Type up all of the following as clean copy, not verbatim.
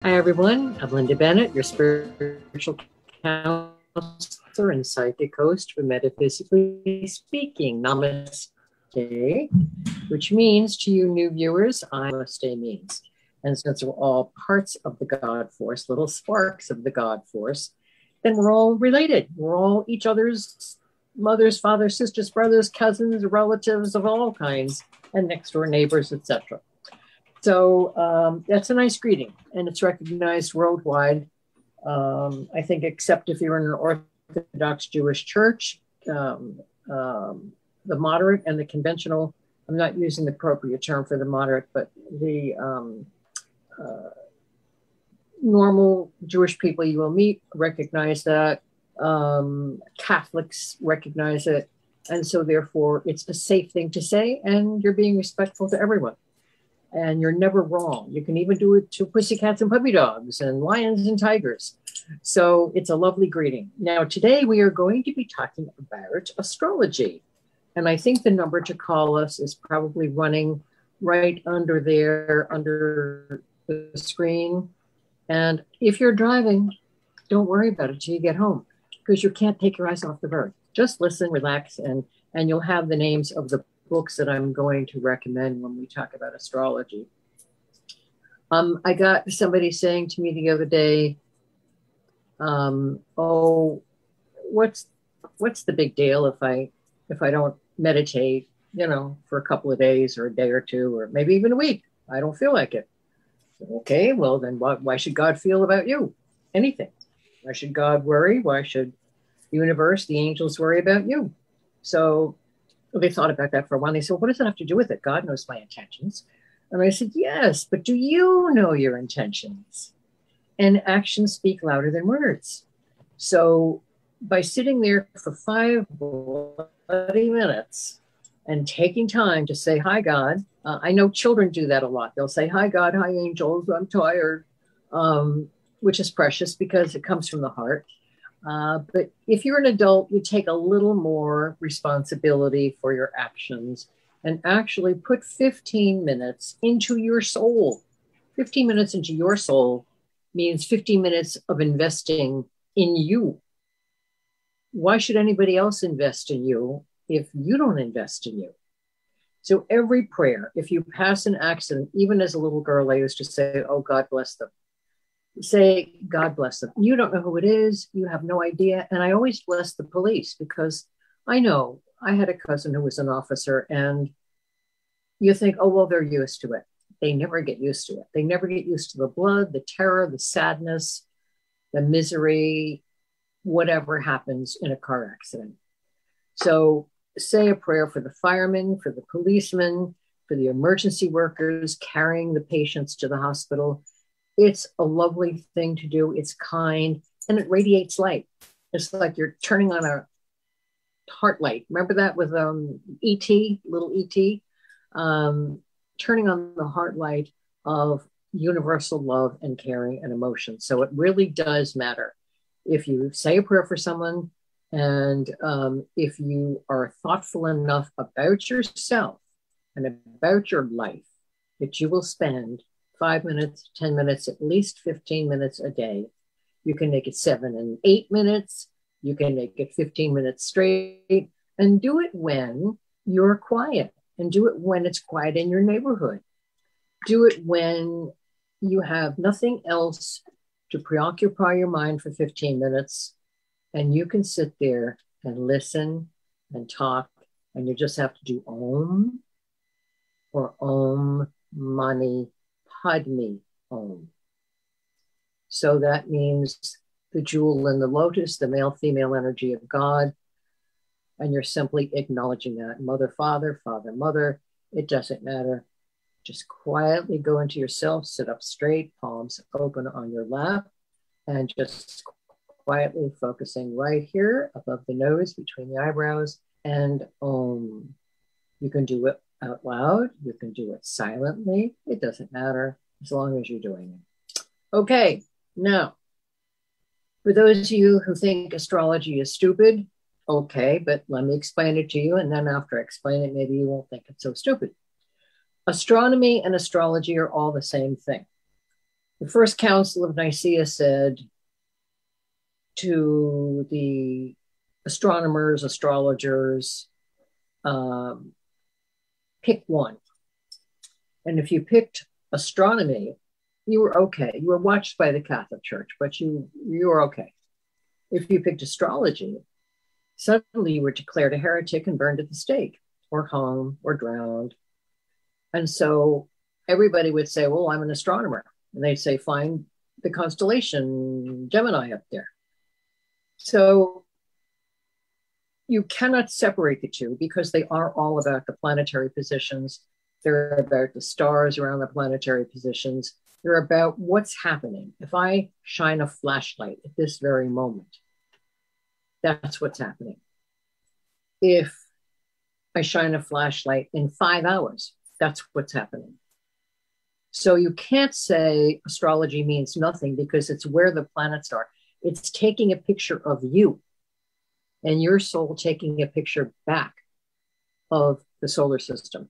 Hi, everyone. I'm Linda Bennett, your spiritual counselor and psychic host for Metaphysically Speaking. Namaste, which means to you new viewers, Namaste means. And since we're all parts of the God force, little sparks of the God force, then we're all related. We're all each other's mothers, fathers, sisters, brothers, cousins, relatives of all kinds, and next door neighbors, etc. So that's a nice greeting, and it's recognized worldwide. I think, except if you're in an Orthodox Jewish church, the moderate and the conventional, I'm not using the appropriate term for the moderate, but the normal Jewish people you will meet recognize that. Catholics recognize it. And so therefore it's a safe thing to say, and you're being respectful to everyone. And you're never wrong. You can even do it to pussycats and puppy dogs and lions and tigers. So it's a lovely greeting. Now, today we are going to be talking about astrology. And I think the number to call us is probably running right under there, under the screen. And if you're driving, don't worry about it till you get home, because you can't take your eyes off the road. Just listen, relax, and you'll have the names of the books that I'm going to recommend when we talk about astrology. I got somebody saying to me the other day, "Oh, what's the big deal if I don't meditate, for a couple of days or a day or two or maybe even a week? I don't feel like it." Okay, well then, why should God feel about you? Anything? Why should God worry? Why should the universe, the angels worry about you? So they thought about that for a while. They said, "What does it have to do with it? God knows my intentions." And I said, "Yes, but do you know your intentions?" And actions speak louder than words. So by sitting there for 5 bloody minutes and taking time to say, "Hi, God." I know children do that a lot. They'll say, "Hi, God, hi, angels, I'm tired," which is precious because it comes from the heart. But if you're an adult, you take a little more responsibility for your actions and actually put 15 minutes into your soul. 15 minutes into your soul means 15 minutes of investing in you. Why should anybody else invest in you if you don't invest in you? So every prayer, if you pass an accident, even as a little girl, I used to say, "Oh, God bless them." Say, "God bless them." You don't know who it is. You have no idea. And I always bless the police, because I know I had a cousin who was an officer, and you think, "Oh, well, they're used to it." They never get used to it. They never get used to the blood, the terror, the sadness, the misery, whatever happens in a car accident. So say a prayer for the firemen, for the policemen, for the emergency workers carrying the patients to the hospital. It's a lovely thing to do. It's kind, and it radiates light. It's like you're turning on a heart light. Remember that with E.T., little E.T.? Turning on the heart light of universal love and caring and emotion. So it really does matter. If you say a prayer for someone, and if you are thoughtful enough about yourself and about your life, that you will spend 5 minutes, 10 minutes, at least 15 minutes a day. You can make it 7 and 8 minutes. You can make it 15 minutes straight, and do it when you're quiet, and do it when it's quiet in your neighborhood. Do it when you have nothing else to preoccupy your mind for 15 minutes, and you can sit there and listen and talk, and you just have to do Om or Om Mani Padme Om. So that means the jewel in the lotus, the male, female energy of God. And you're simply acknowledging that. Mother, father, father, mother, it doesn't matter. Just quietly go into yourself, sit up straight, palms open on your lap, and just quietly focusing right here above the nose, between the eyebrows, and Om. You can do it out loud. You can do it silently. It doesn't matter, as long as you're doing it. Okay, now, for those of you who think astrology is stupid, okay, but let me explain it to you, and then after I explain it, maybe you won't think it's so stupid. Astronomy and astrology are all the same thing. The First Council of Nicaea said to the astronomers, astrologers, um, pick one. And if you picked astronomy, you were okay. You were watched by the Catholic Church, but you were okay. If you picked astrology, suddenly you were declared a heretic and burned at the stake or hung or drowned. And so everybody would say, well, I'm an astronomer. And they'd say, find the constellation Gemini up there. So you cannot separate the two because they are all about the planetary positions. They're about the stars around the planetary positions. They're about what's happening. If I shine a flashlight at this very moment, that's what's happening. If I shine a flashlight in 5 hours, that's what's happening. So you can't say astrology means nothing because it's where the planets are. It's taking a picture of you and your soul taking a picture back of the solar system.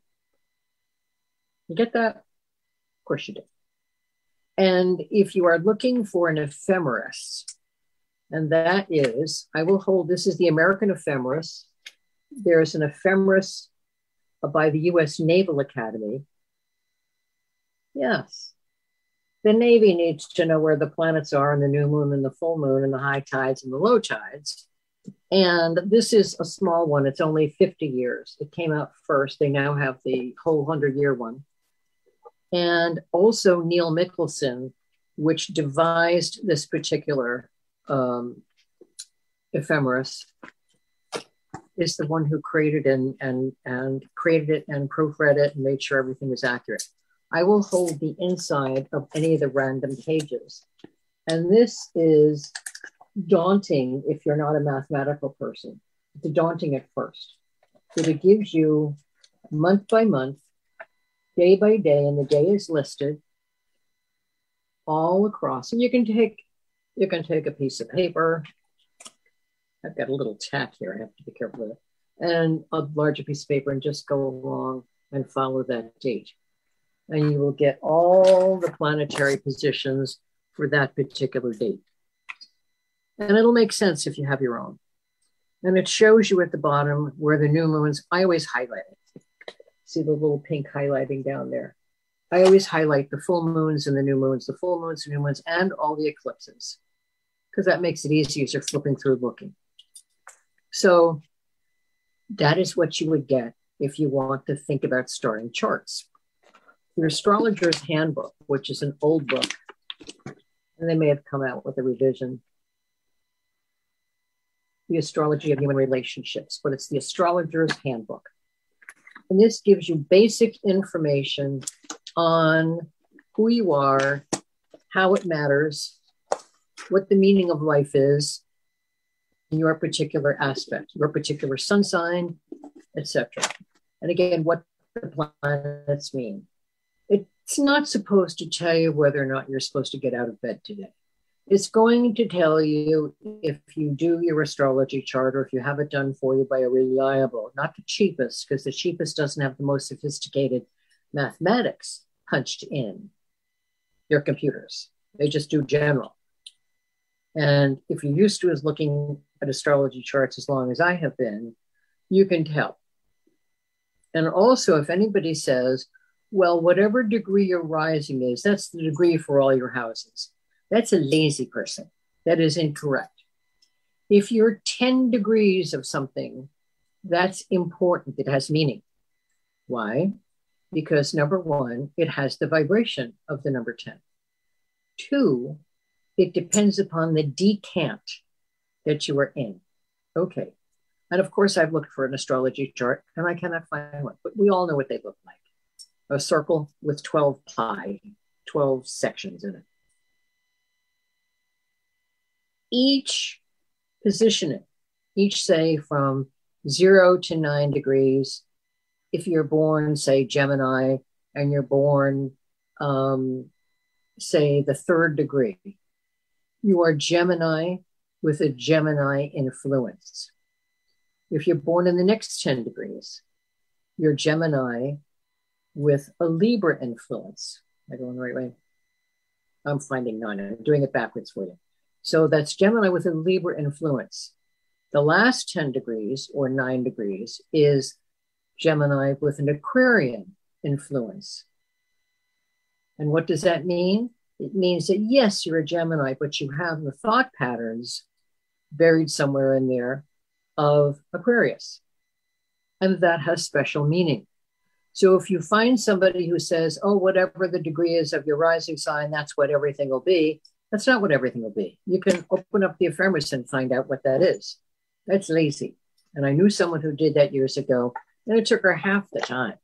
You get that? Of course you do. And if you are looking for an ephemeris, and that is, I will hold, this is the American ephemeris. There's an ephemeris by the US Naval Academy. Yes. The Navy needs to know where the planets are and the new moon and the full moon and the high tides and the low tides. And this is a small one. It's only 50 years. It came out first. They now have the whole 100-year one. And also Neil Mickelson, which devised this particular ephemeris, is the one who created and created it and proofread it and made sure everything was accurate. I will hold the inside of any of the random pages. And this is daunting if you're not a mathematical person. It's daunting at first. But it gives you month by month, day by day, and the day is listed all across. And you can take a piece of paper. I've got a little tack here. I have to be careful with it. And a larger piece of paper and just go along and follow that date. And you will get all the planetary positions for that particular date. And it'll make sense if you have your own. And it shows you at the bottom where the new moons, I always highlight it. See the little pink highlighting down there. I always highlight the full moons and the new moons, the full moons, the new moons, and all the eclipses, because that makes it easier as you're flipping through looking. So that is what you would get if you want to think about starting charts. Your Astrologer's Handbook, which is an old book, and they may have come out with a revision, The Astrology of Human Relationships, but it's the Astrologer's Handbook. And this gives you basic information on who you are, how it matters, what the meaning of life is, in your particular aspect, your particular sun sign, etc. And again, what the planets mean. It's not supposed to tell you whether or not you're supposed to get out of bed today. It's going to tell you if you do your astrology chart or if you have it done for you by a reliable, not the cheapest, because the cheapest doesn't have the most sophisticated mathematics punched in their computers. They just do general. And if you're used to looking at astrology charts as long as I have been, you can tell. And also, if anybody says, well, whatever degree your rising is, that's the degree for all your houses. That's a lazy person. That is incorrect. If you're 10 degrees of something, that's important. It has meaning. Why? Because number one, it has the vibration of the number 10. Two, it depends upon the decant that you are in. Okay. And of course, I've looked for an astrology chart and I cannot find one, but we all know what they look like. A circle with 12 pi, 12 sections in it. Each positioning, each say from 0 to 9 degrees, if you're born, say, Gemini, and you're born, say, the 3rd degree, you are Gemini with a Gemini influence. If you're born in the next 10 degrees, you're Gemini with a Libra influence. Am I going the right way? I'm finding 9. I'm doing it backwards for you. So that's Gemini with a Libra influence. The last 10 degrees or 9 degrees is Gemini with an Aquarian influence. And what does that mean? It means that, yes, you're a Gemini, but you have the thought patterns buried somewhere in there of Aquarius. And that has special meaning. So if you find somebody who says, oh, whatever the degree is of your rising sign, that's what everything will be. That's not what everything will be. You can open up the ephemeris and find out what that is. That's lazy. And I knew someone who did that years ago, and it took her half the time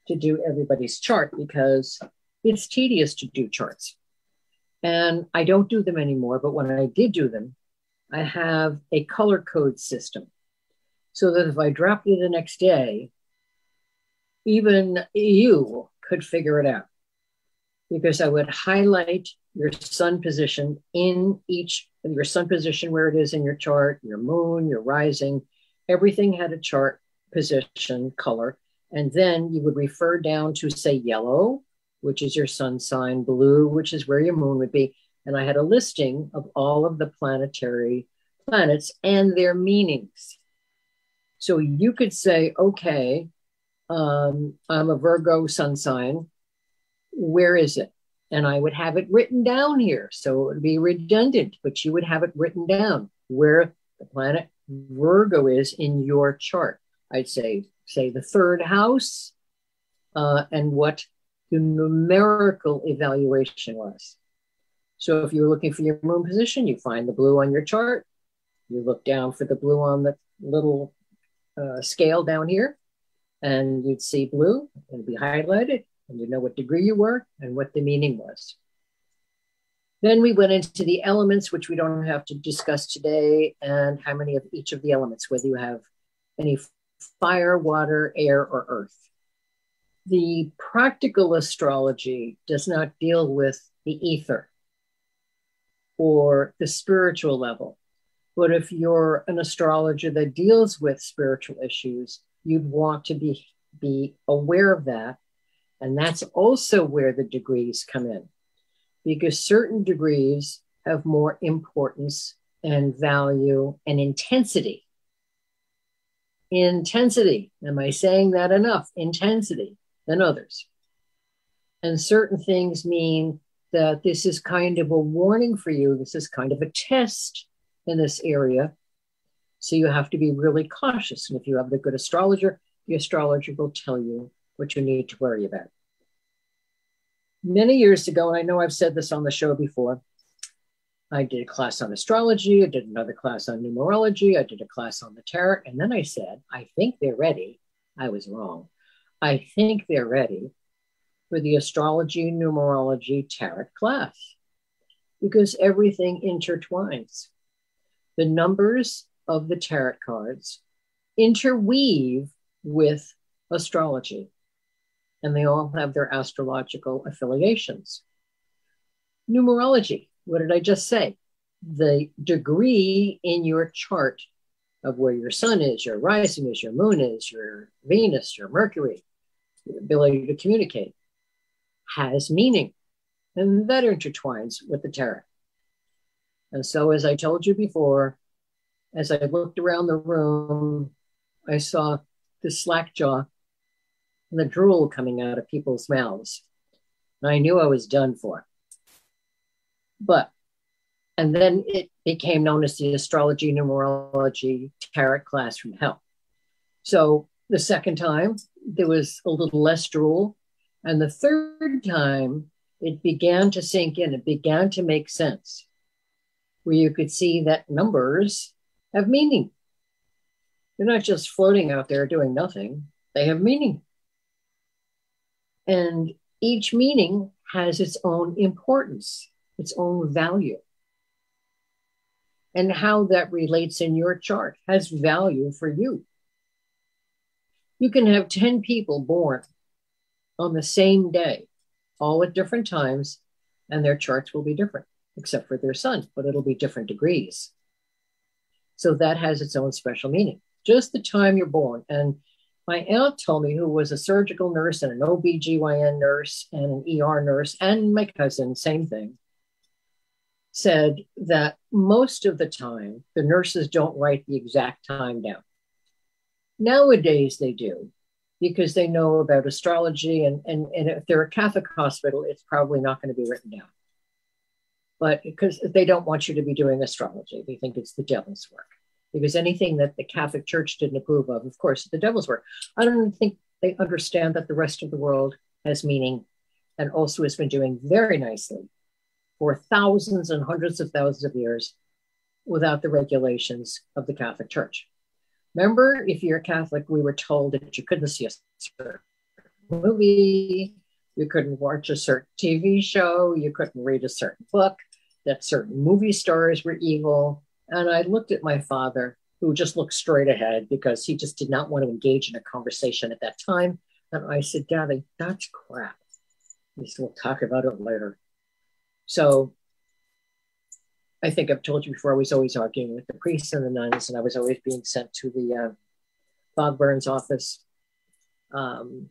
to do everybody's chart because it's tedious to do charts. And I don't do them anymore, but when I did do them, I have a color code system so that if I dropped you the next day, even you could figure it out, because I would highlight your sun position in each, your sun position where it is in your chart, your moon, your rising, everything had a chart position color. And then you would refer down to, say, yellow, which is your sun sign, blue, which is where your moon would be. And I had a listing of all of the planetary planets and their meanings. So you could say, okay, I'm a Virgo sun sign. Where is it? And I would have it written down here. So it would be redundant, but you would have it written down where the planet Virgo is in your chart. I'd say the third house and what the numerical evaluation was. So if you're looking for your moon position, you find the blue on your chart. You look down for the blue on the little scale down here, and you'd see blue. It'd be highlighted, and you'd know what degree you were and what the meaning was. Then we went into the elements, which we don't have to discuss today, and how many of each of the elements, whether you have any fire, water, air, or earth. The practical astrology does not deal with the ether or the spiritual level. But if you're an astrologer that deals with spiritual issues, you'd want to be aware of that. And that's also where the degrees come in, because certain degrees have more importance and value and intensity. Intensity. Am I saying that enough? Intensity than others. And certain things mean that this is kind of a warning for you. This is kind of a test in this area. So you have to be really cautious. And if you have a good astrologer, the astrologer will tell you what you need to worry about. Many years ago, and I know I've said this on the show before, I did a class on astrology. I did another class on numerology. I did a class on the tarot. And then I said, I think they're ready. I was wrong. I think they're ready for the astrology, numerology, tarot class, because everything intertwines. The numbers of the tarot cards interweave with astrology, and they all have their astrological affiliations. Numerology, what did I just say? The degree in your chart of where your sun is, your rising is, your moon is, your Venus, your Mercury, your ability to communicate, has meaning. And that intertwines with the tarot. And so, as I told you before, as I looked around the room, I saw the slack jaw and the drool coming out of people's mouths. And I knew I was done for. And then it became known as the astrology, numerology, tarot class from hell. So the second time, there was a little less drool. And the third time, it began to sink in. It began to make sense, where you could see that numbers have meaning. They're not just floating out there doing nothing. They have meaning. And each meaning has its own importance, its own value. And how that relates in your chart has value for you. You can have 10 people born on the same day, all at different times, and their charts will be different, except for their sun, but it'll be different degrees. So that has its own special meaning. Just the time you're born. And my aunt told me, who was a surgical nurse and an OBGYN nurse and an ER nurse, and my cousin, same thing. said that most of the time, the nurses don't write the exact time down. Nowadays, they do because they know about astrology. And if they're a Catholic hospital, it's probably not going to be written down. But because they don't want you to be doing astrology, they think it's the devil's work. Because anything that the Catholic Church didn't approve of course, the devil's work. I don't think they understand that the rest of the world has meaning and also has been doing very nicely for thousands and hundreds of thousands of years without the regulations of the Catholic Church. Remember, if you're a Catholic, we were told that you couldn't see a certain movie, you couldn't watch a certain TV show, you couldn't read a certain book, that certain movie stars were evil. And I looked at my father, who just looked straight ahead because he just did not want to engage in a conversation at that time. And I said, Daddy, that's crap. He said, we'll talk about it later. So I think I've told you before, I was always arguing with the priests and the nuns, and I was always being sent to the Bob Burns' office, who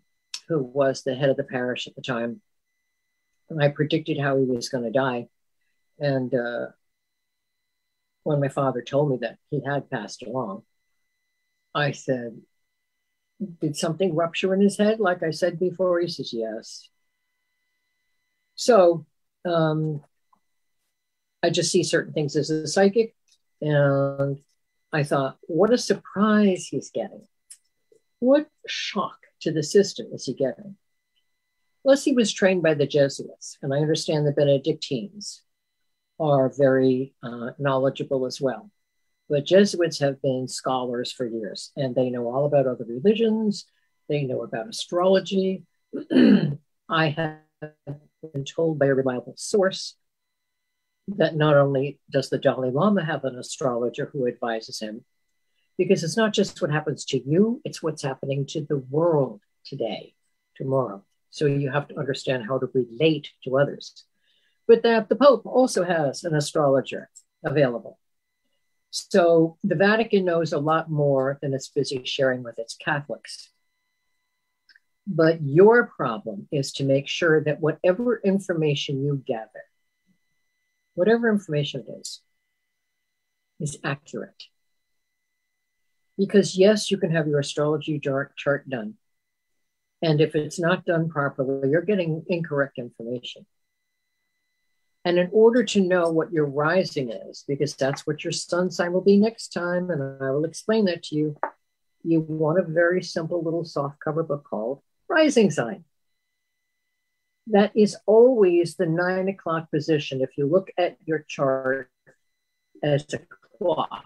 was the head of the parish at the time. And I predicted how he was going to die. And when my father told me that he had passed along, I said, did something rupture in his head? Like I said before, he says, yes. So I just see certain things as a psychic. And I thought, what a surprise he's getting. What shock to the system is he getting? Plus, he was trained by the Jesuits. And I understand the Benedictines are very knowledgeable as well. But Jesuits have been scholars for years, and they know all about other religions. They know about astrology. I have been told by a reliable source that not only does the Dalai Lama have an astrologer who advises him, because it's not just what happens to you, it's what's happening to the world today, tomorrow. So you have to understand how to relate to others. But that the Pope also has an astrologer available. So the Vatican knows a lot more than it's busy sharing with its Catholics. But your problem is to make sure that whatever information you gather, whatever information it is accurate. Because yes, you can have your astrology chart done. And if it's not done properly, you're getting incorrect information. And in order to know what your rising is, because that's what your sun sign will be next time, and I will explain that to you, you want a very simple little soft cover book called Rising Sign. That is always the 9 o'clock position. If you look at your chart as a clock,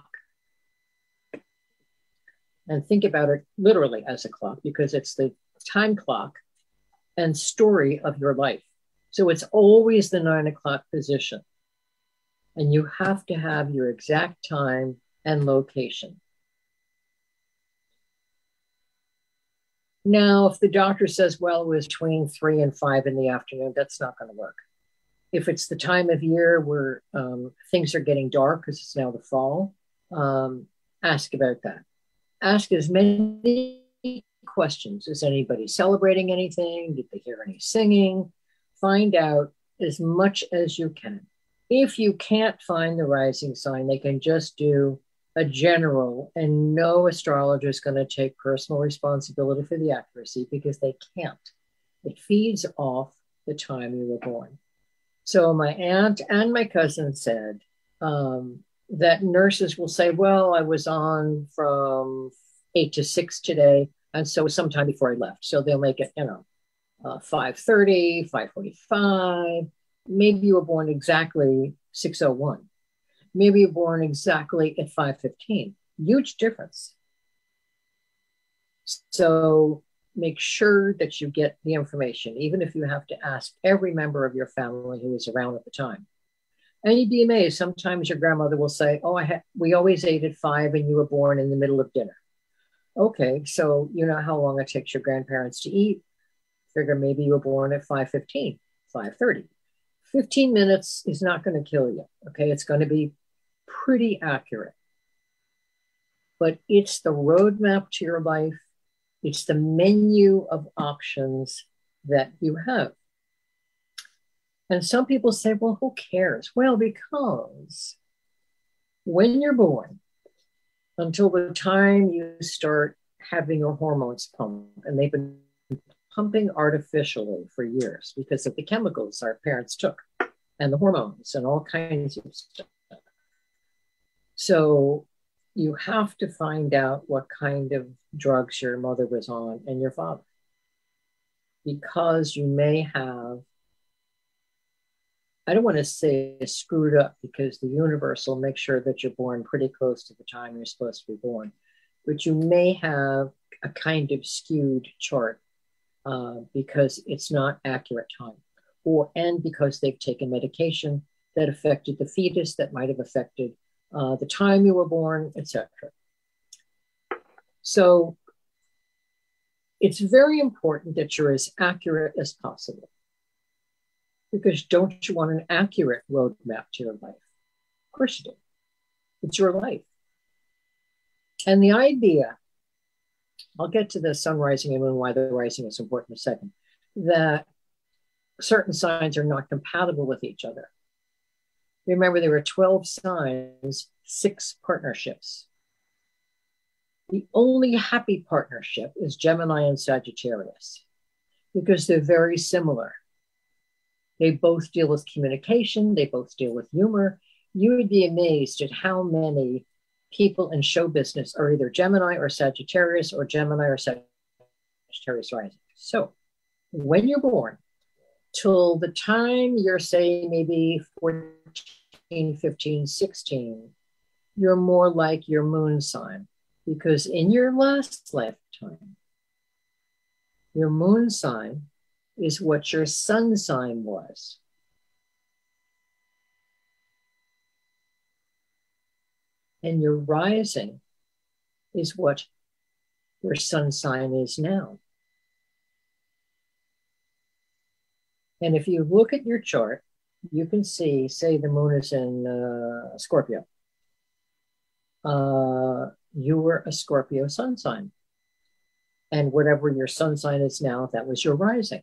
and think about it literally as a clock, because it's the time clock and story of your life. So it's always the 9 o'clock position. And you have to have your exact time and location. Now, if the doctor says, well, it was between 3 and 5 in the afternoon, that's not going to work. If it's the time of year where things are getting dark because it's now the fall, ask about that. Ask as many questions. Is anybody celebrating anything? Did they hear any singing? Find out as much as you can. If you can't find the rising sign, they can just do a general, and no astrologer is going to take personal responsibility for the accuracy because they can't. It feeds off the time you were born. So my aunt and my cousin said that nurses will say, well, I was on from 8 to 6 today, and so sometime before I left. So they'll make it, 5:30, 5:45. Maybe you were born exactly 6:01. Maybe you're born exactly at 5:15. Huge difference. So make sure that you get the information, even if you have to ask every member of your family who was around at the time. And you'd be amazed. Sometimes your grandmother will say, oh, we always ate at 5 and you were born in the middle of dinner. Okay, so you know how long it takes your grandparents to eat. Figure maybe you were born at 5:15, 5:30. 15 minutes is not going to kill you, okay? It's going to be pretty accurate. But it's the roadmap to your life. It's the menu of options that you have. And some people say, well, who cares? Well, because when you're born, until the time you start having your hormones pumped, and they've been pumping artificially for years because of the chemicals our parents took and the hormones and all kinds of stuff. So you have to find out what kind of drugs your mother was on and your father, because you may have, I don't want to say screwed up, because the universe will make sure that you're born pretty close to the time you're supposed to be born, but you may have a kind of skewed chart because it's not accurate time, and because they've taken medication that affected the fetus, that might have affected the time you were born, etc. So it's very important that you're as accurate as possible, because don't you want an accurate roadmap to your life? Of course you do. It's your life. And the idea, I'll get to the sun, rising, and moon, why the rising is important in a second, that certain signs are not compatible with each other. Remember, there were 12 signs, 6 partnerships. The only happy partnership is Gemini and Sagittarius, because they're very similar. They both deal with communication. They both deal with humor. You would be amazed at how many people in show business are either Gemini or Sagittarius, or Gemini or Sagittarius rising. So when you're born, till the time you're, say, maybe 14, 15, 16, you're more like your moon sign, because in your last lifetime, your moon sign is what your sun sign was. And your rising is what your sun sign is now. And if you look at your chart, you can see, say the moon is in Scorpio. You were a Scorpio sun sign. And whatever your sun sign is now, that was your rising.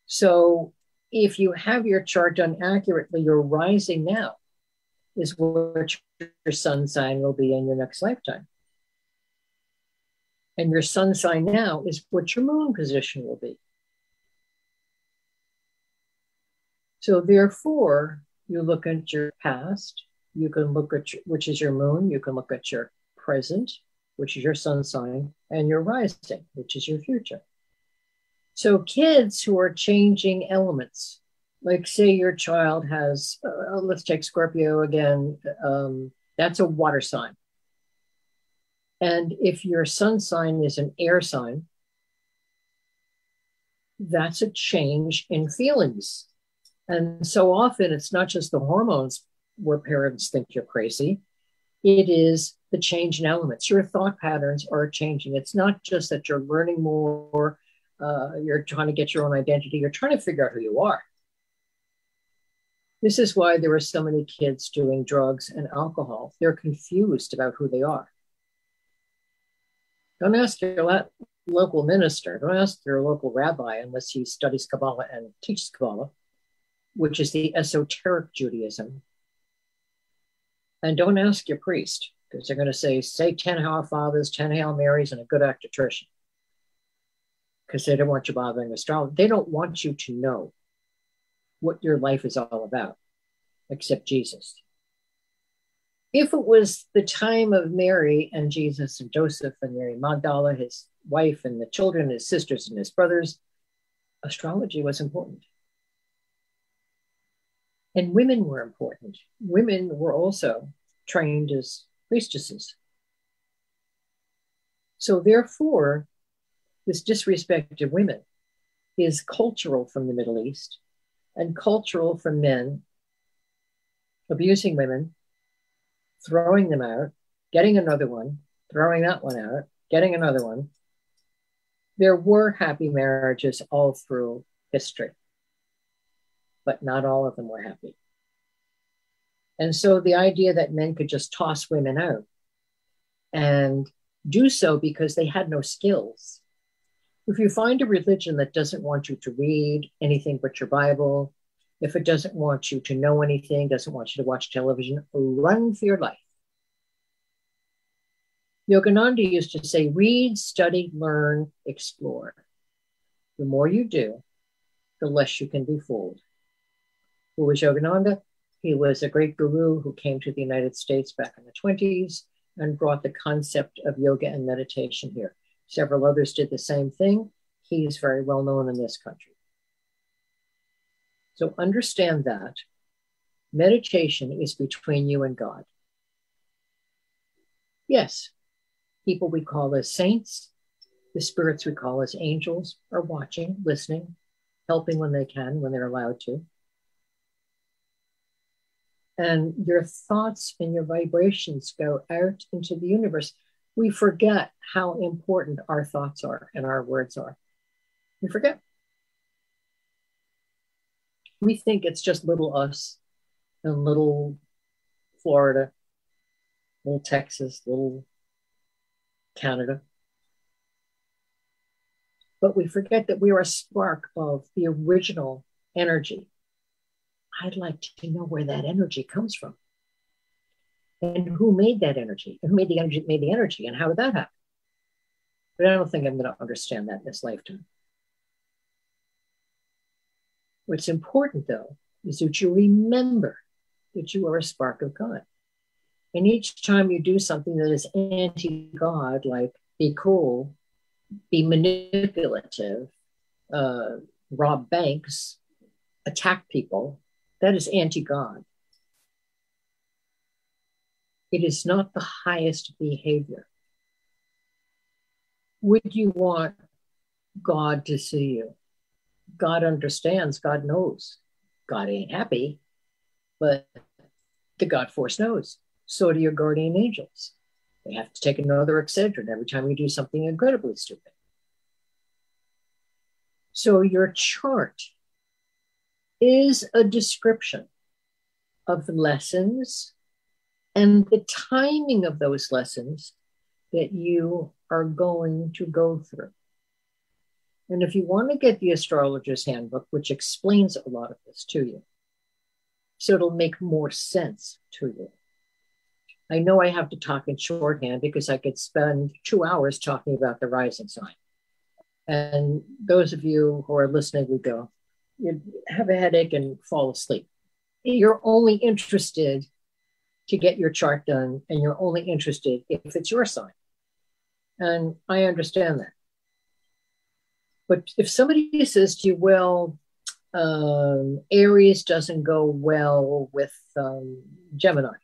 So if you have your chart done accurately, your rising now is what your sun sign will be in your next lifetime. And your sun sign now is what your moon position will be. So therefore, you look at your past, you can look at which is your moon, you can look at your present, which is your sun sign, and your rising, which is your future. So kids who are changing elements, like say your child has, let's take Scorpio again, that's a water sign. And if your sun sign is an air sign, that's a change in feelings. And so often it's not just the hormones where parents think you're crazy. It is the change in elements. Your thought patterns are changing. It's not just that you're learning more, you're trying to get your own identity, you're trying to figure out who you are. This is why there are so many kids doing drugs and alcohol. They're confused about who they are. Don't ask your local minister, don't ask your local rabbi unless he studies Kabbalah and teaches Kabbalah, which is the esoteric Judaism. And don't ask your priest, because they're going to say 10 Our Fathers, 10 Hail Marys, and a good actor-trician. Because they don't want you bothering astrology. They don't want you to know what your life is all about, except Jesus. If it was the time of Mary and Jesus and Joseph and Mary Magdala, his wife and the children, his sisters and his brothers, astrology was important. And women were important. Women were also trained as priestesses. So therefore, this disrespect of women is cultural from the Middle East and cultural from men abusing women, throwing them out, getting another one, throwing that one out, getting another one. There were happy marriages all through history, but not all of them were happy. And so the idea that men could just toss women out and do so because they had no skills, If you find a religion that doesn't want you to read anything but your Bible, if it doesn't want you to know anything, doesn't want you to watch television, run for your life. Yogananda used to say, read, study, learn, explore. The more you do, the less you can be fooled. Who was Yogananda? He was a great guru who came to the United States back in the 20s and brought the concept of yoga and meditation here. Several others did the same thing. He's very well known in this country. So understand that meditation is between you and God. Yes, people we call as saints, the spirits we call as angels, are watching, listening, helping when they can, when they're allowed to. And your thoughts and your vibrations go out into the universe. We forget how important our thoughts are and our words are. We forget. We think it's just little us and little Florida, little Texas, little Canada. But we forget that we are a spark of the original energy. I'd like to know where that energy comes from. And who made that energy? And who made the energy, and how did that happen? But I don't think I'm going to understand that in this lifetime. What's important, though, is that you remember that you are a spark of God. And each time you do something that is anti-God, like be cruel, be manipulative, rob banks, attack people, that is anti-God. It is not the highest behavior. Would you want God to see you? God understands, God knows. God ain't happy, but the God force knows. So do your guardian angels. They have to take another Excedrin every time you do something incredibly stupid. So your chart is a description of the lessons and the timing of those lessons that you are going to go through. And if you want to get the Astrologer's Handbook, which explains a lot of this to you, so it'll make more sense to you. I know I have to talk in shorthand because I could spend 2 hours talking about the rising sign. And those of you who are listening would go, you have a headache and fall asleep. You're only interested to get your chart done, and you're only interested if it's your sign. And I understand that. But if somebody says to you, well, Aries doesn't go well with Gemini,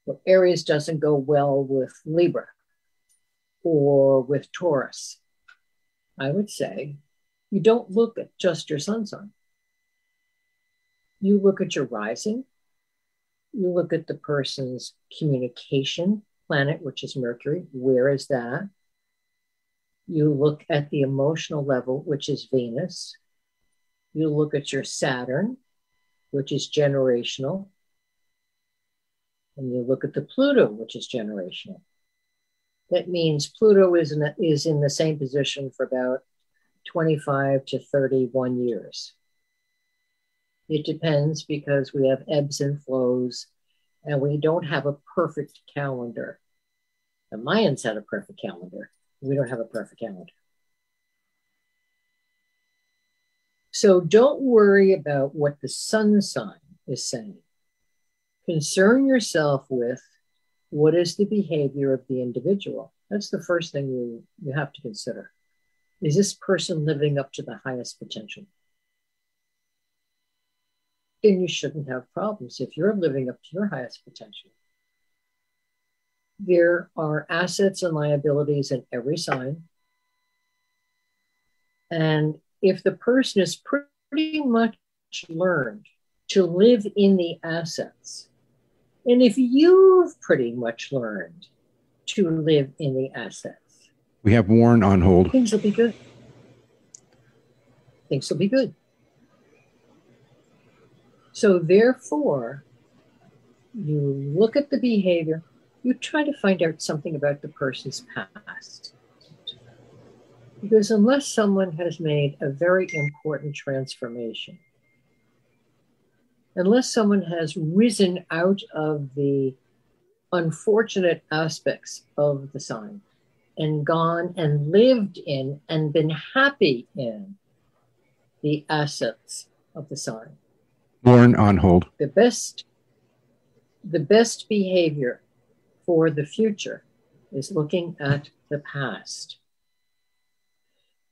or Aries doesn't go well with Libra or with Taurus, I would say you don't look at just your sun sign. You look at your rising. You look at the person's communication planet, which is Mercury. Where is that? You look at the emotional level, which is Venus. You look at your Saturn, which is generational. And you look at the Pluto, which is generational. That means Pluto is in the same position for about 25 to 31 years. It depends because we have ebbs and flows, and we don't have a perfect calendar. The Mayans had a perfect calendar. We don't have a perfect calendar. So don't worry about what the sun sign is saying. Concern yourself with what is the behavior of the individual. That's the first thing you have to consider. Is this person living up to the highest potential? Then you shouldn't have problems if you're living up to your highest potential. There are assets and liabilities in every sign. And if the person is pretty much learned to live in the assets, and if you've pretty much learned to live in the assets, we have Warren on hold. Things will be good. Things will be good. So therefore, you look at the behavior, you try to find out something about the person's past. Because unless someone has made a very important transformation, unless someone has risen out of the unfortunate aspects of the sign and gone and lived in and been happy in the assets of the sign. Born on hold. The best behavior for the future is looking at the past.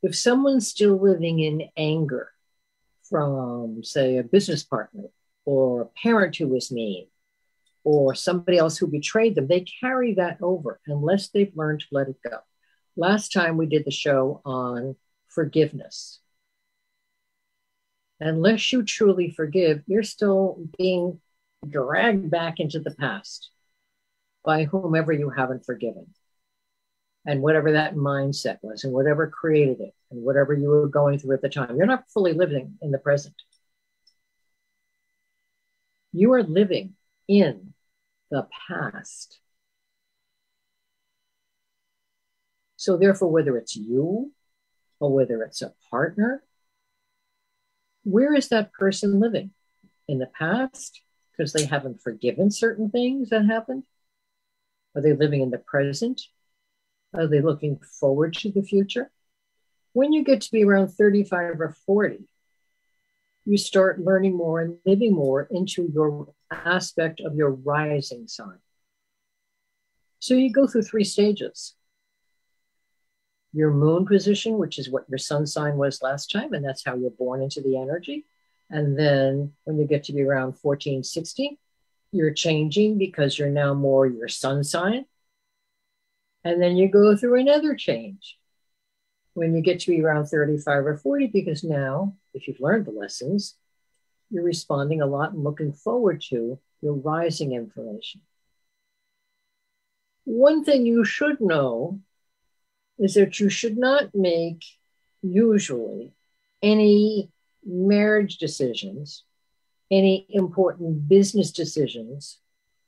If someone's still living in anger from, say, a business partner or a parent who was mean or somebody else who betrayed them, they carry that over unless they've learned to let it go. Last time we did the show on forgiveness. Unless you truly forgive, you're still being dragged back into the past by whomever you haven't forgiven. And whatever that mindset was, and whatever created it, and whatever you were going through at the time. You're not fully living in the present. You are living in the past. So therefore, whether it's you or whether it's a partner, where is that person living? In the past? Because they haven't forgiven certain things that happened? Are they living in the present? Are they looking forward to the future? When you get to be around 35 or 40, you start learning more and living more into your aspect of your rising sign. So you go through 3 stages. Your moon position, which is what your sun sign was last time, and that's how you're born into the energy. And then when you get to be around 14, 16, you're changing because you're now more your sun sign. And then you go through another change when you get to be around 35 or 40, because now, if you've learned the lessons, you're responding a lot and looking forward to your rising information. One thing you should know is that you should not make usually any marriage decisions, any important business decisions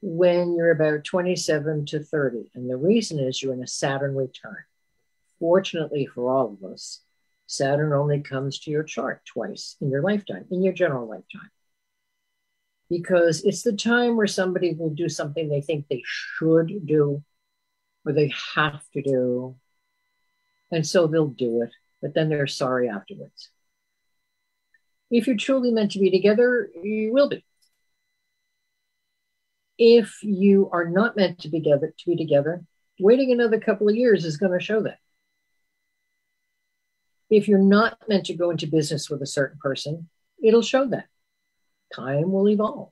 when you're about 27 to 30. And the reason is you're in a Saturn return. Fortunately for all of us, Saturn only comes to your chart twice in your lifetime, in your general lifetime. Because it's the time where somebody will do something they think they should do or they have to do. And so they'll do it, but then they're sorry afterwards. If you're truly meant to be together, you will be. If you are not meant to be together, waiting another couple of years is going to show that. If you're not meant to go into business with a certain person, it'll show that. Time will evolve.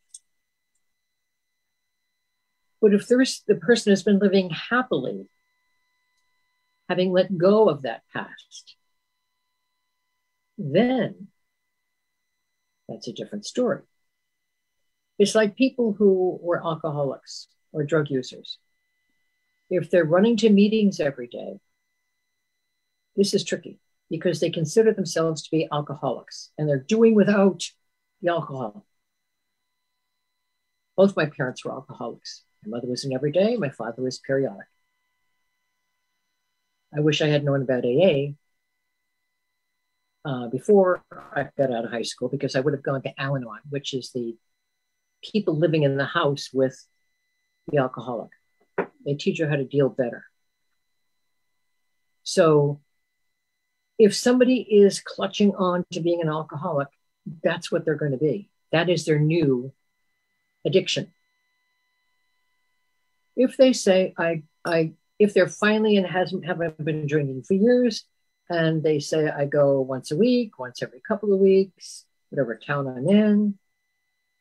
But if the person has been living happily, having let go of that past, then that's a different story. It's like people who were alcoholics or drug users. If they're running to meetings every day, this is tricky because they consider themselves to be alcoholics and they're doing without the alcohol. Both my parents were alcoholics. My mother was in every day. My father was periodic. I wish I had known about AA before I got out of high school, because I would have gone to Al-Anon, which is the people living in the house with the alcoholic. They teach you how to deal better. So if somebody is clutching on to being an alcoholic, that's what they're going to be. That is their new addiction. If they say, if they're finally and haven't been drinking for years, and they say, I go once a week, once every couple of weeks, whatever town I'm in,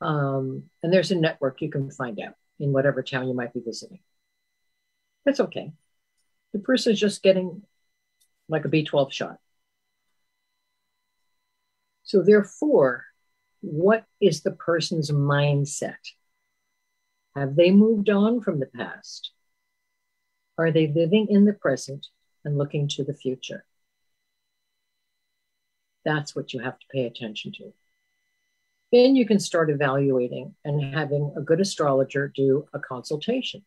and there's a network you can find out in whatever town you might be visiting. That's okay. The person is just getting like a B12 shot. So therefore, what is the person's mindset? Have they moved on from the past? Are they living in the present and looking to the future? That's what you have to pay attention to. Then you can start evaluating and having a good astrologer do a consultation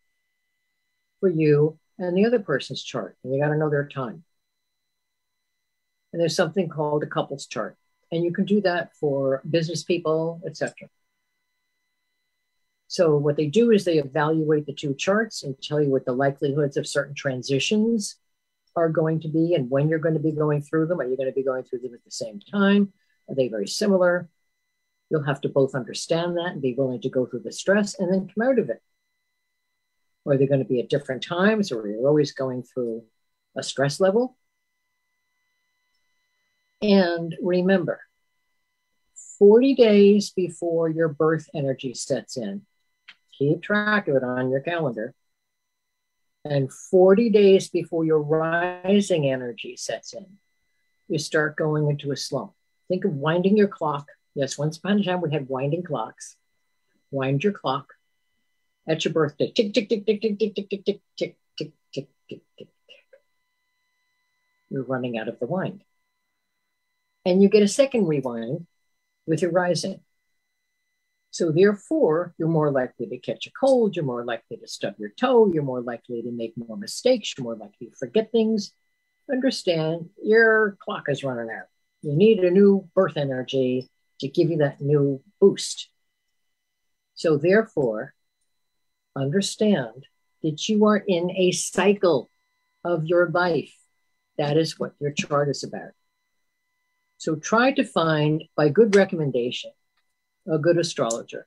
for you and the other person's chart. And you got to know their time. And there's something called a couples chart. And you can do that for business people, etc. So what they do is they evaluate the two charts and tell you what the likelihoods of certain transitions are going to be and when you're going to be going through them. Are you going to be going through them at the same time? Are they very similar? You'll have to both understand that and be willing to go through the stress and then come out of it. Or are they going to be at different times, or you're always going through a stress level? And remember, 40 days before your birth energy sets in, keep track of it on your calendar, and 40 days before your rising energy sets in, you start going into a slump. Think of winding your clock. Yes, once upon a time we had winding clocks. Wind your clock at your birthday. Tick, tick, tick, tick, tick, tick, tick, tick, tick, tick, tick, tick, tick, tick. You're running out of the wind. And you get a second rewind with your rising. So therefore, you're more likely to catch a cold, you're more likely to stub your toe, you're more likely to make more mistakes, you're more likely to forget things. Understand, your clock is running out. You need a new birth energy to give you that new boost. So therefore, understand that you are in a cycle of your life. That is what your chart is about. So try to find, by good recommendation, a good astrologer.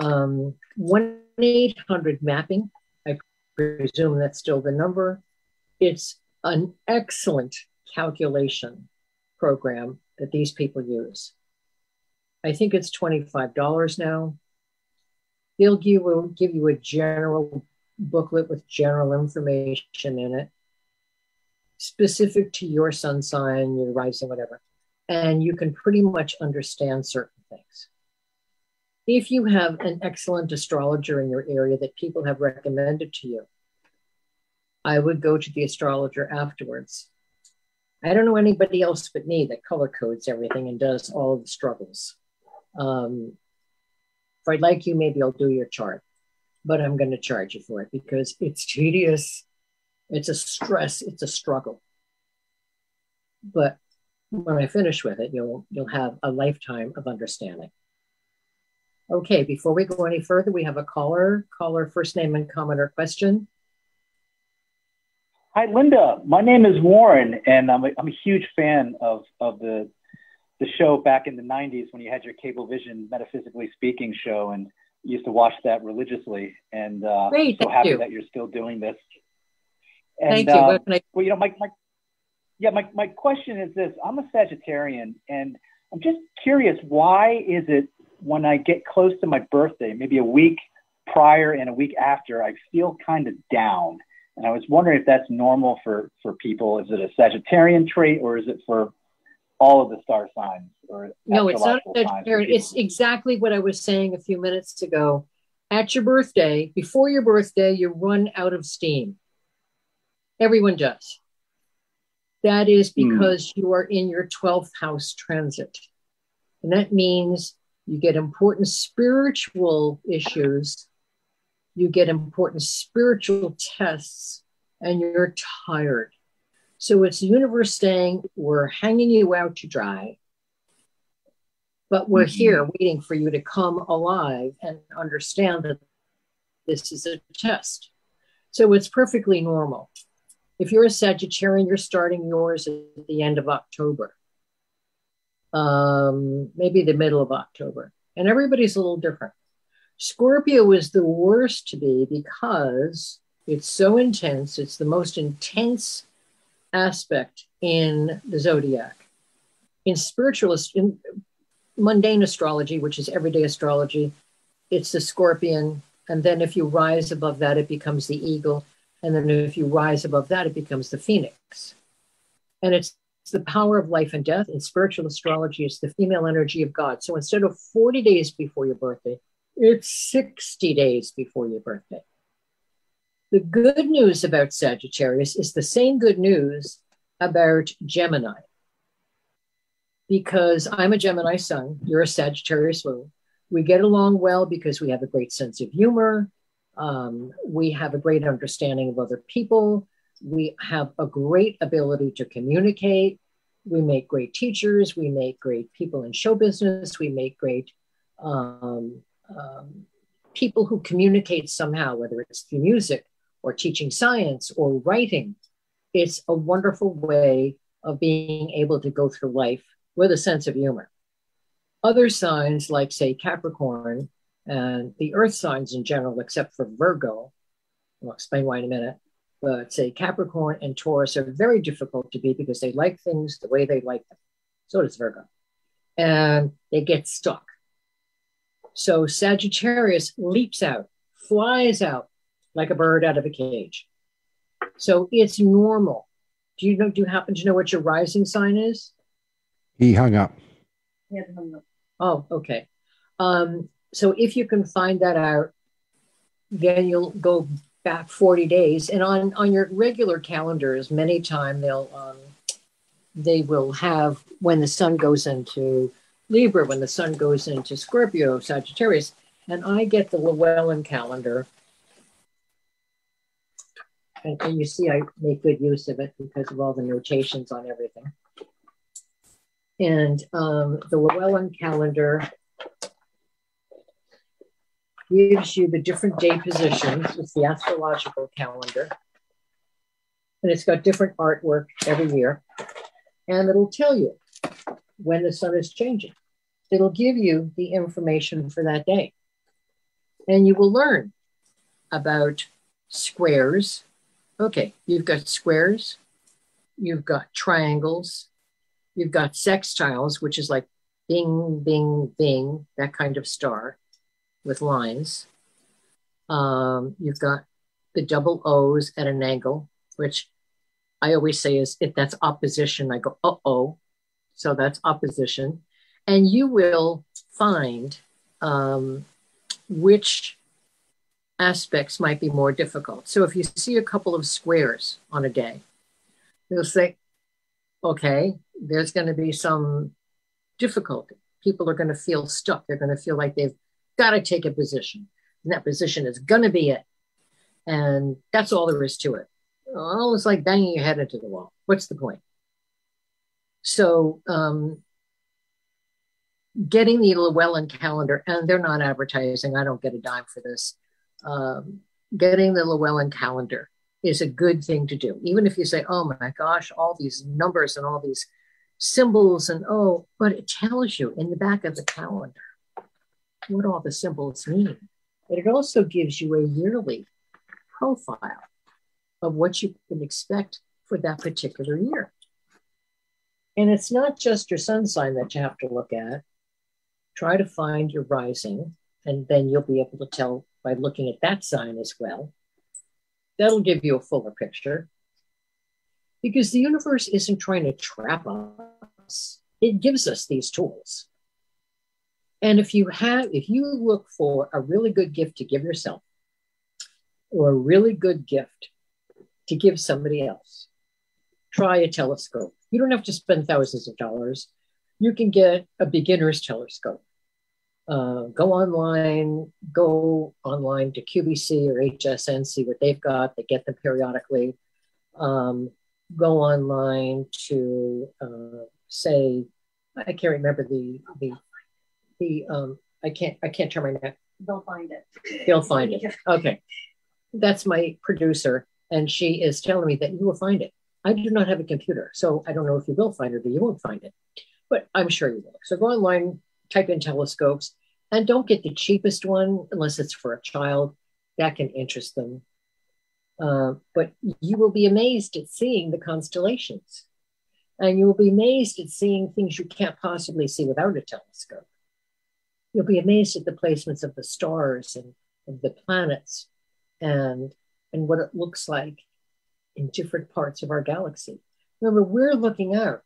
1-800-MAPPING, I presume that's still the number. It's an excellent calculation program that these people use. I think it's $25 now. They'll give you a general booklet with general information in it, specific to your sun sign, your rising, whatever. And you can pretty much understand certain things. If you have an excellent astrologer in your area that people have recommended to you, I would go to the astrologer afterwards. I don't know anybody else but me that color codes everything and does all of the struggles. If I'd like you, maybe I'll do your chart, but I'm going to charge you for it because it's tedious. It's a stress. It's a struggle. But when I finish with it, you'll have a lifetime of understanding. Okay, before we go any further, we have a caller. Caller, first name and comment or question. Hi, Linda. My name is Warren, and I'm a huge fan of the show back in the 90s when you had your Cablevision Metaphysically Speaking show, and used to watch that religiously. And Great, so happy you. that you're still doing this. And, thank you. What can I... Well, you know, my question is this. I'm a Sagittarian, and I'm just curious, why is it when I get close to my birthday, maybe a week prior and a week after, I feel kind of down? And I was wondering if that's normal for people. Is it a Sagittarian trait, or is it for all of the star signs? Or no, it's not a Sagittarian. It's exactly what I was saying a few minutes ago. At your birthday, before your birthday, you run out of steam. Everyone does. That is because you are in your 12th house transit. And that means you get important spiritual issues, you get important spiritual tests, and you're tired. So it's the universe saying, we're hanging you out to dry, but we're here waiting for you to come alive and understand that this is a test. So it's perfectly normal. If you're a Sagittarian, you're starting yours at the end of October, maybe the middle of October. And everybody's a little different. Scorpio is the worst to be because it's so intense. It's the most intense aspect in the zodiac. In spiritualist, in mundane astrology, which is everyday astrology, it's the scorpion. And then if you rise above that, it becomes the eagle. And then if you rise above that, it becomes the phoenix. And it's the power of life and death. In spiritual astrology, it's the female energy of God. So instead of 40 days before your birthday, it's 60 days before your birthday. The good news about Sagittarius is the same good news about Gemini. Because I'm a Gemini sun, you're a Sagittarius moon. We get along well because we have a great sense of humor. We have a great understanding of other people. We have a great ability to communicate. we make great teachers, we make great people in show business, we make great um, people who communicate somehow, whether it's through music or teaching science or writing. It's a wonderful way of being able to go through life with a sense of humor. Other signs, like, say, Capricorn and the earth signs in general, except for Virgo, I'll explain why in a minute, but say Capricorn and Taurus are very difficult to be because they like things the way they like them. So does Virgo. And they get stuck. So Sagittarius leaps out, flies out like a bird out of a cage. So it's normal. Do you happen to know what your rising sign is? He hung up. Oh, okay. So if you can find that out, then you'll go back 40 days. And on your regular calendars, many times they will have when the sun goes into Libra, when the sun goes into Scorpio, Sagittarius. And I get the Llewellyn calendar. And you see, I make good use of it because of all the notations on everything. And the Llewellyn calendar gives you the different day positions. It's the astrological calendar. And it's got different artwork every year. And it'll tell you when the sun is changing. It'll give you the information for that day. And you will learn about squares. Okay, you've got squares, you've got triangles, you've got sextiles, which is like bing, bing, bing, that kind of star with lines. You've got the double O's at an angle, which I always say is if that's opposition, I go, uh-oh. So that's opposition. And you will find which aspects might be more difficult. So if you see a couple of squares on a day, you'll say, okay, there's going to be some difficulty. People are going to feel stuck. They're going to feel like they've got to take a position. And that position is going to be it. And that's all there is to it. Well, it's like banging your head into the wall. What's the point? So getting the Llewellyn calendar, and they're not advertising, I don't get a dime for this. Getting the Llewellyn calendar is a good thing to do. Even if you say, oh my gosh, all these numbers and all these symbols but it tells you in the back of the calendar what all the symbols mean. But it also gives you a yearly profile of what you can expect for that particular year. And it's not just your sun sign that you have to look at. Try to find your rising, and then you'll be able to tell by looking at that sign as well. That'll give you a fuller picture. Because the universe isn't trying to trap us. It gives us these tools. And if you look for a really good gift to give yourself, or a really good gift to give somebody else, try a telescope. You don't have to spend thousands of dollars. You can get a beginner's telescope. Go online to QVC or HSN, see what they've got. They get them periodically. Go online to say, I can't remember I can't turn my neck. They'll find it. They'll find it. Okay. That's my producer, and she is telling me that you will find it. I do not have a computer, so I don't know if you will find it or you won't find it, but I'm sure you will. So go online, type in telescopes, and don't get the cheapest one unless it's for a child. That can interest them. But you will be amazed at seeing the constellations. And you will be amazed at seeing things you can't possibly see without a telescope. You'll be amazed at the placements of the stars and of the planets and what it looks like in different parts of our galaxy. Remember, we're looking out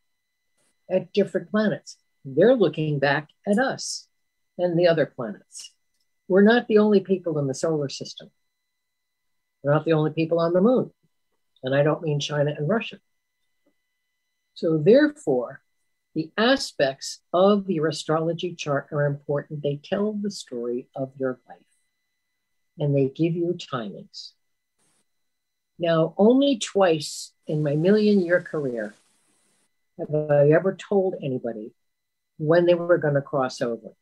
at different planets. They're looking back at us and the other planets. We're not the only people in the solar system. We're not the only people on the moon. And I don't mean China and Russia. So therefore, the aspects of your astrology chart are important. They tell the story of your life and they give you timings. Now, only twice in my million-year career have I ever told anybody when they were going to cross over?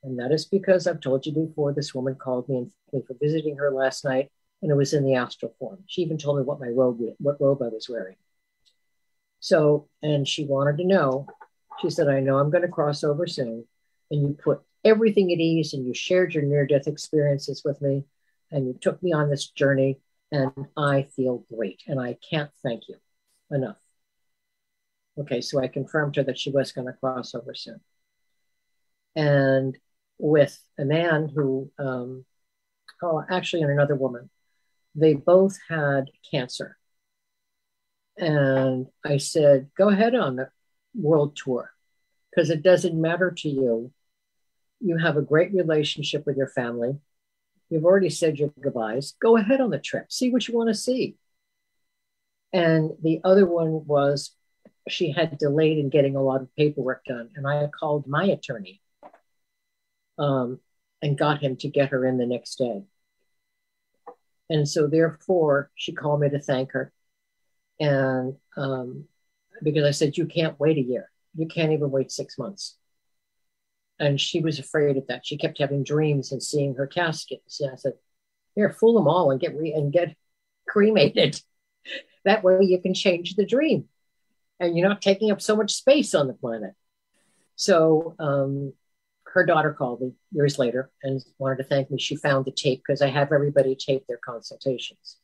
And that is because I've told you before, this woman called me and thanked me for visiting her last night, and it was in the astral form. She even told me what robe I was wearing. So, and she wanted to know, she said, I know I'm going to cross over soon. And you put everything at ease and you shared your near-death experiences with me and you took me on this journey and I feel great and I can't thank you enough. Okay, so I confirmed her that she was going to cross over soon. And with a man who, actually, and another woman, they both had cancer. And I said, go ahead on the world tour because it doesn't matter to you. You have a great relationship with your family. You've already said your goodbyes. Go ahead on the trip. See what you want to see. And the other one was she had delayed in getting a lot of paperwork done. And I called my attorney and got him to get her in the next day. And so therefore, she called me to thank her. And because I said, you can't wait a year. You can't even wait 6 months. And she was afraid of that. She kept having dreams and seeing her casket. So I said, here, fool them all and get cremated. That way you can change the dream. And you're not taking up so much space on the planet. So her daughter called me years later and wanted to thank me. She found the tape because I have everybody tape their consultations.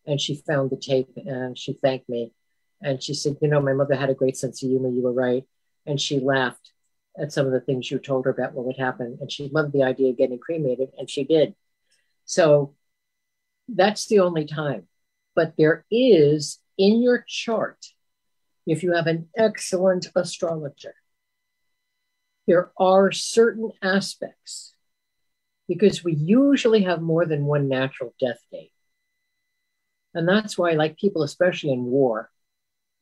And she found the tape and she thanked me. And she said, my mother had a great sense of humor. You were right. And she laughed at some of the things you told her about what would happen. And she loved the idea of getting cremated, and she did. So that's the only time. But there is in your chart, if you have an excellent astrologer, there are certain aspects, because we usually have more than one natural death date. And that's why, like people, especially in war,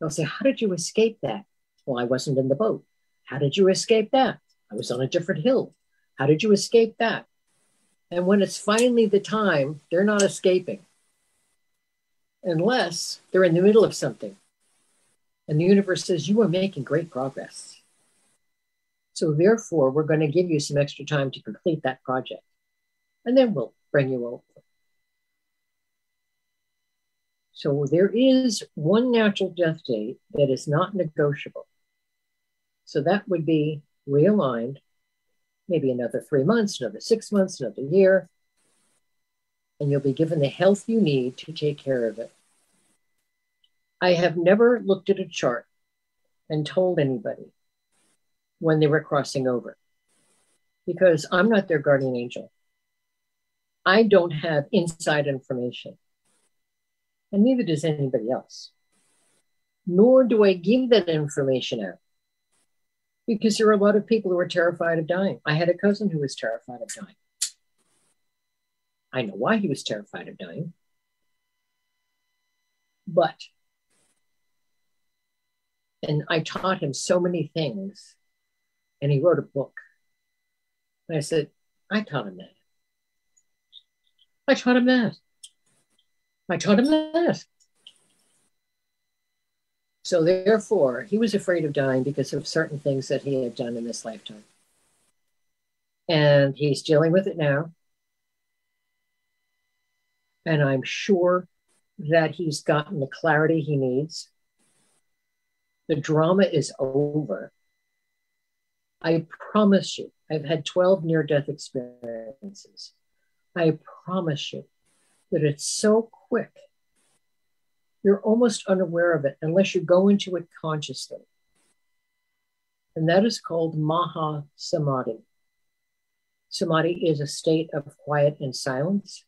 they'll say, how did you escape that? Well, I wasn't in the boat. How did you escape that? I was on a different hill. How did you escape that? And when it's finally the time, they're not escaping unless they're in the middle of something. And the universe says, you are making great progress. So therefore, we're going to give you some extra time to complete that project. And then we'll bring you over. So there is one natural death date that is not negotiable. So that would be realigned, maybe another 3 months, another 6 months, another year. And you'll be given the health you need to take care of it. I have never looked at a chart and told anybody when they were crossing over, because I'm not their guardian angel. I don't have inside information, and neither does anybody else. Nor do I give that information out, because there are a lot of people who are terrified of dying. I had a cousin who was terrified of dying. I know why he was terrified of dying. And I taught him so many things, and he wrote a book. And I said, I taught him that. I taught him that. I taught him that. So therefore, he was afraid of dying because of certain things that he had done in this lifetime. And he's dealing with it now. And I'm sure that he's gotten the clarity he needs. The drama is over. I promise you, I've had 12 near-death experiences. I promise you that it's so quick. You're almost unaware of it unless you go into it consciously. And that is called Maha Samadhi. Samadhi is a state of quiet and silence.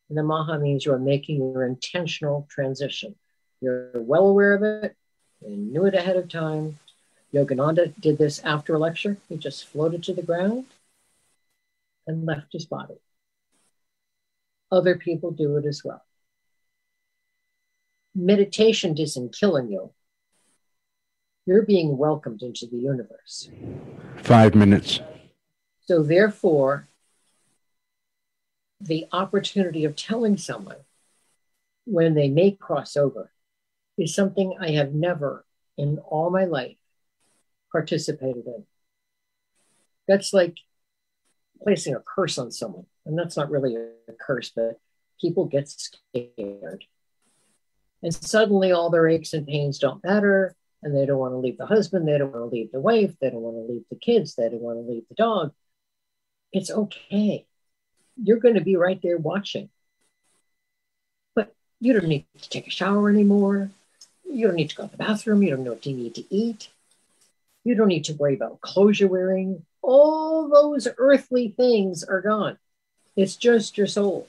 And the Maha means you are making your intentional transition. You're well aware of it. You knew it ahead of time. Yogananda did this after a lecture. He just floated to the ground and left his body. Other people do it as well. Meditation isn't killing you. You're being welcomed into the universe. 5 minutes. So therefore, the opportunity of telling someone when they may cross over is something I have never in all my life participated in. That's like placing a curse on someone. And that's not really a curse, but people get scared. And suddenly all their aches and pains don't matter. And they don't want to leave the husband. They don't want to leave the wife. They don't want to leave the kids. They don't want to leave the dog. It's okay. You're going to be right there watching. But you don't need to take a shower anymore. You don't need to go to the bathroom. You don't know what you need to eat. You don't need to worry about clothes you're wearing. All those earthly things are gone. It's just your soul.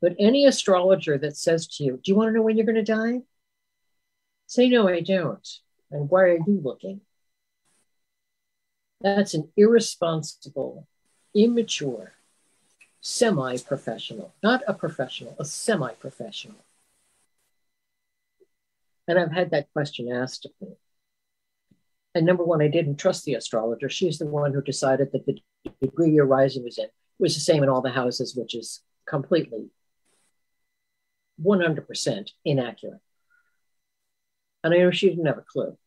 But any astrologer that says to you, do you want to know when you're going to die? Say, no, I don't. And why are you looking? That's an irresponsible, immature, semi-professional, not a professional, a semi-professional. And I've had that question asked of me. And number one, I didn't trust the astrologer. She's the one who decided that the degree your rising was in was the same in all the houses, which is completely 100% inaccurate. And I know she didn't have a clue.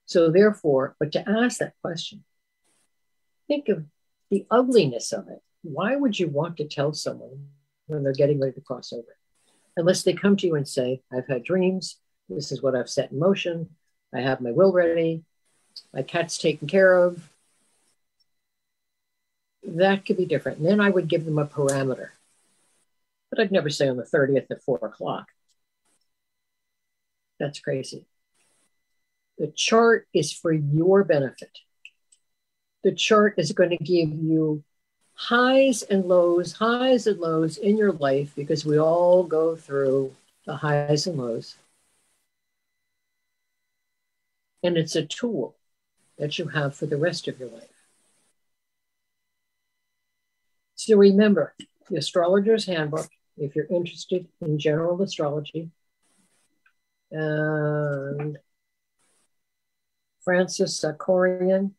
So therefore, but to ask that question, think of the ugliness of it. Why would you want to tell someone when they're getting ready to cross over? Unless they come to you and say, I've had dreams. This is what I've set in motion. I have my will ready. My cat's taken care of. That could be different. And then I would give them a parameter. But I'd never say on the 30th at 4 o'clock. That's crazy. The chart is for your benefit. The chart is going to give you highs and lows in your life, because we all go through the highs and lows. And it's a tool that you have for the rest of your life. So remember, the Astrologer's Handbook, if you're interested in general astrology, and Francis Corian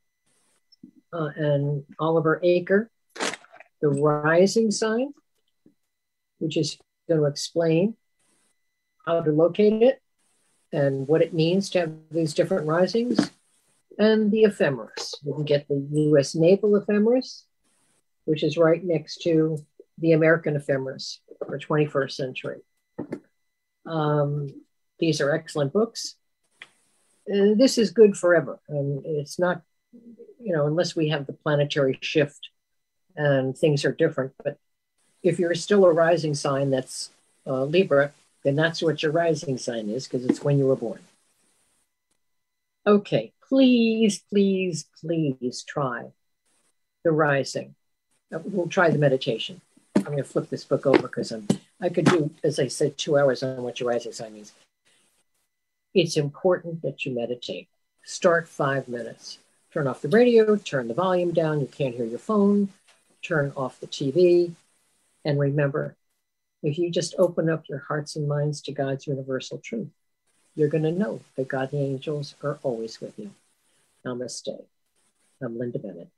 and Oliver Aker, the rising sign, which is going to explain how to locate it and what it means to have these different risings, and the ephemeris. You can get the US natal ephemeris, which is right next to the American ephemeris for 21st century. These are excellent books. And this is good forever. And it's not, unless we have the planetary shift and things are different. But if you're still a rising sign that's Libra, then that's what your rising sign is, because it's when you were born. Okay, please, please, please try the rising. We'll try the meditation. I'm going to flip this book over because I could do, as I said, 2 hours on what your rising sign means. It's important that you meditate. Start 5 minutes. Turn off the radio, turn the volume down. You can't hear your phone. Turn off the TV. And remember, if you just open up your hearts and minds to God's universal truth, you're going to know that God and the angels are always with you. Namaste. I'm Linda Bennett.